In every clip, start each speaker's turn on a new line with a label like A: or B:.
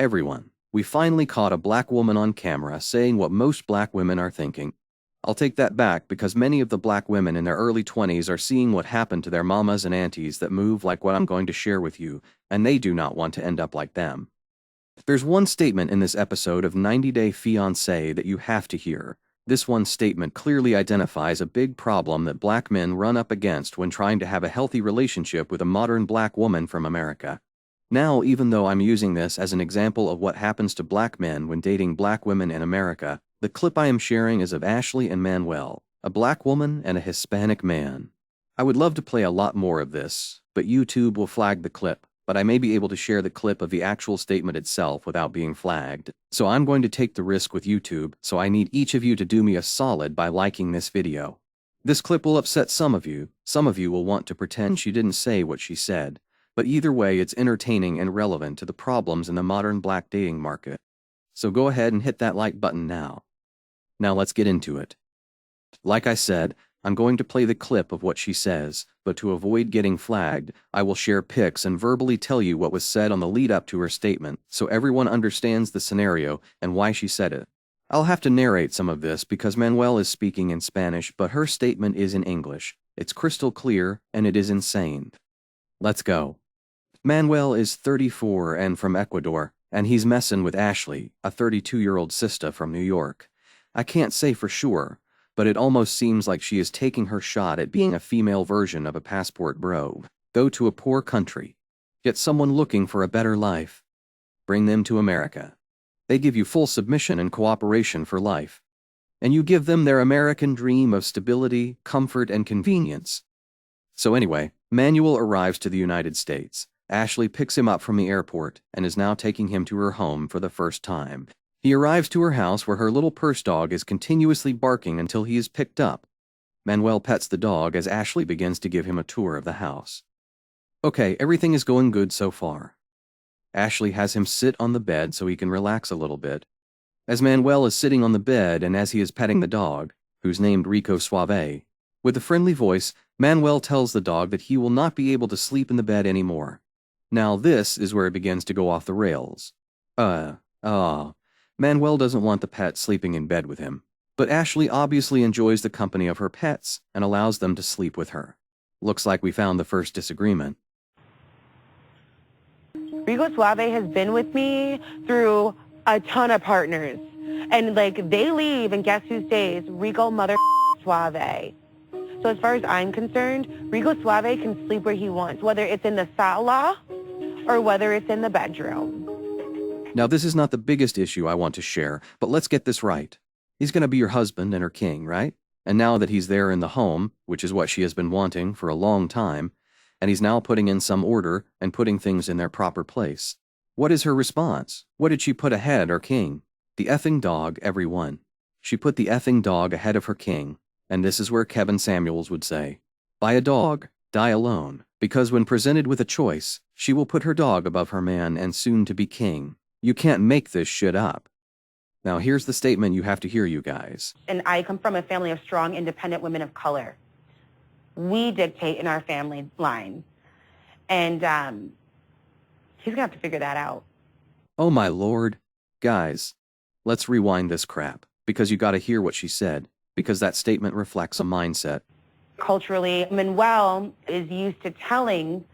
A: Everyone, we finally caught a black woman on camera saying what most black women are thinking. I'll take that back because many of the black women in their early 20s are seeing what happened to their mamas and aunties that move like what I'm going to share with you, and they do not want to end up like them. There's one statement in this episode of 90 Day Fiancé that you have to hear. This one statement clearly identifies a big problem that black men run up against when trying to have a healthy relationship with a modern black woman from America. Now, even though I'm using this as an example of what happens to black men when dating black women in America, the clip I am sharing is of Ashley and Manuel, a black woman and a Hispanic man. I would love to play a lot more of this, but YouTube will flag the clip, but I may be able to share the clip of the actual statement itself without being flagged. So I'm going to take the risk with YouTube, so I need each of you to do me a solid by liking this video. This clip will upset some of you will want to pretend she didn't say what she said. But either way, it's entertaining and relevant to the problems in the modern black dating market. So go ahead and hit that like button now. Now let's get into it. Like I said, I'm going to play the clip of what she says, but to avoid getting flagged, I will share pics and verbally tell you what was said on the lead up to her statement so everyone understands the scenario and why she said it. I'll have to narrate some of this because Manuel is speaking in Spanish, but her statement is in English. It's crystal clear, and it is insane. Let's go. Manuel is 34 and from Ecuador, and he's messin' with Ashley, a 32-year-old sister from New York. I can't say for sure, but it almost seems like she is taking her shot at being a female version of a passport bro. Go to a poor country. Get someone looking for a better life. Bring them to America. They give you full submission and cooperation for life. And you give them their American dream of stability, comfort, and convenience. So anyway, Manuel arrives to the United States. Ashley picks him up from the airport and is now taking him to her home for the first time. He arrives to her house where her little purse dog is continuously barking until he is picked up. Manuel pets the dog as Ashley begins to give him a tour of the house. Okay, everything is going good so far. Ashley has him sit on the bed so he can relax a little bit. As Manuel is sitting on the bed and as he is petting the dog, who's named Rico Suave, with a friendly voice, Manuel tells the dog that he will not be able to sleep in the bed anymore. Now this is where it begins to go off the rails. Manuel doesn't want the pet sleeping in bed with him, but Ashley obviously enjoys the company of her pets and allows them to sleep with her. Looks like we found the first disagreement.
B: Rico Suave has been with me through a ton of partners. And they leave and guess who stays? Rico mother Suave. So as far as I'm concerned, Rico Suave can sleep where he wants, whether it's in the sala or whether it's in the bedroom.
A: Now this is not the biggest issue I want to share, but let's get this right. He's going to be your husband and her king, right? And now that he's there in the home, which is what she has been wanting for a long time, and he's now putting in some order and putting things in their proper place. What is her response? What did she put ahead, her king? The effing dog, everyone. She put the effing dog ahead of her king, and this is where Kevin Samuels would say, buy a dog, die alone, because when presented with a choice, she will put her dog above her man and soon to be king. You can't make this shit up. Now here's the statement you have to hear, you guys.
B: And I come from a family of strong, independent women of color. We dictate in our family line. And he's going to have to figure that out.
A: Oh my lord. Guys, let's rewind this crap, because you gotta hear what she said, because that statement reflects a mindset.
B: Culturally, Manuel is used to telling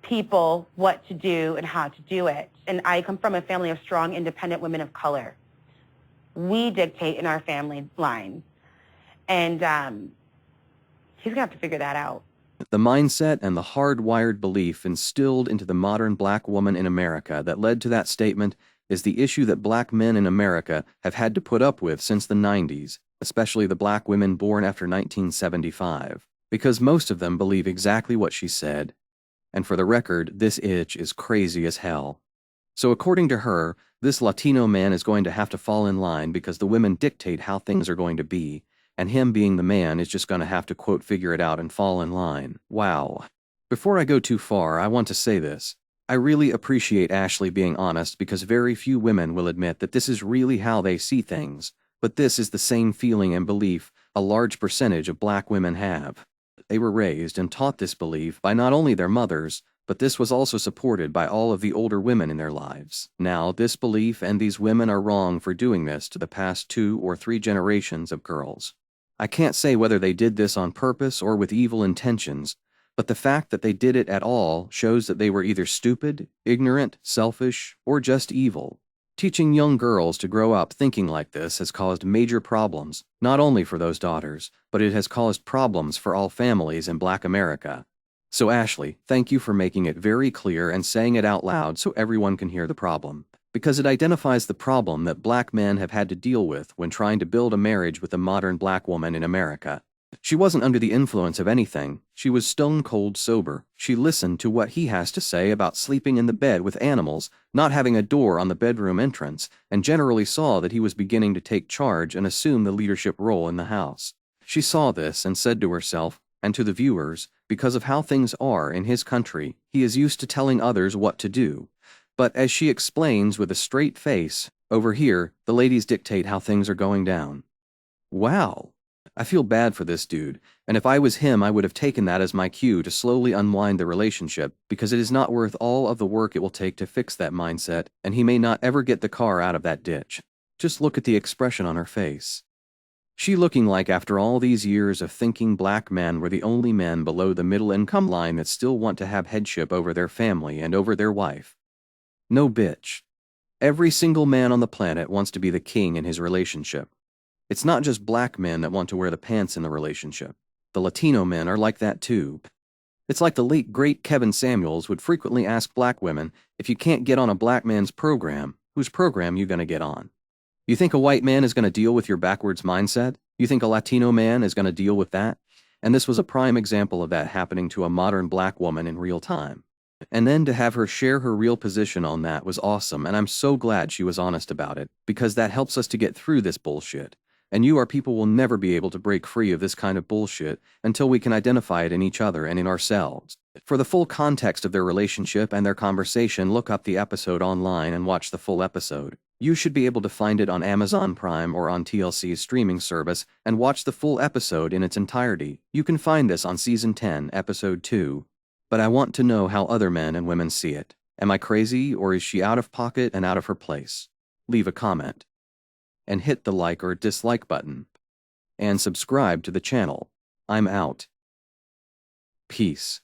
B: people what to do and how to do it. And I come from a family of strong, independent women of color. We dictate in our family line. And he's going to have to figure that out.
A: The mindset and the hardwired belief instilled into the modern black woman in America that led to that statement is the issue that black men in America have had to put up with since the 90s, especially the black women born after 1975, because most of them believe exactly what she said. And for the record, this itch is crazy as hell. So according to her, this Latino man is going to have to fall in line because the women dictate how things are going to be, and him being the man is just going to have to, quote, figure it out and fall in line. Wow. Before I go too far, I want to say this. I really appreciate Ashley being honest because very few women will admit that this is really how they see things, but this is the same feeling and belief a large percentage of black women have. They were raised and taught this belief by not only their mothers, but this was also supported by all of the older women in their lives. Now, this belief and these women are wrong for doing this to the past 2 or 3 generations of girls. I can't say whether they did this on purpose or with evil intentions, but the fact that they did it at all shows that they were either stupid, ignorant, selfish, or just evil. Teaching young girls to grow up thinking like this has caused major problems, not only for those daughters, but it has caused problems for all families in Black America. So Ashley, thank you for making it very clear and saying it out loud so everyone can hear the problem, because it identifies the problem that Black men have had to deal with when trying to build a marriage with a modern Black woman in America. She wasn't under the influence of anything. She was stone cold sober. She listened to what he has to say about sleeping in the bed with animals, not having a door on the bedroom entrance, and generally saw that he was beginning to take charge and assume the leadership role in the house. She saw this and said to herself, and to the viewers, because of how things are in his country, he is used to telling others what to do. But as she explains with a straight face, over here, the ladies dictate how things are going down. Wow. I feel bad for this dude, and if I was him, I would have taken that as my cue to slowly unwind the relationship, because it is not worth all of the work it will take to fix that mindset, and he may not ever get the car out of that ditch. Just look at the expression on her face. She looking like after all these years of thinking Black men were the only men below the middle income line that still want to have headship over their family and over their wife. No bitch. Every single man on the planet wants to be the king in his relationship. It's not just Black men that want to wear the pants in the relationship. The Latino men are like that too. It's like the late great Kevin Samuels would frequently ask Black women, if you can't get on a Black man's program, whose program you gonna get on? You think a white man is gonna deal with your backwards mindset? You think a Latino man is gonna deal with that? And this was a prime example of that happening to a modern Black woman in real time. And then to have her share her real position on that was awesome, and I'm so glad she was honest about it, because that helps us to get through this bullshit. And you, our people, will never be able to break free of this kind of bullshit until we can identify it in each other and in ourselves. For the full context of their relationship and their conversation, look up the episode online and watch the full episode. You should be able to find it on Amazon Prime or on TLC's streaming service and watch the full episode in its entirety. You can find this on Season 10, Episode 2. But I want to know how other men and women see it. Am I crazy, or is she out of pocket and out of her place? Leave a comment. And hit the like or dislike button. And subscribe to the channel. I'm out. Peace.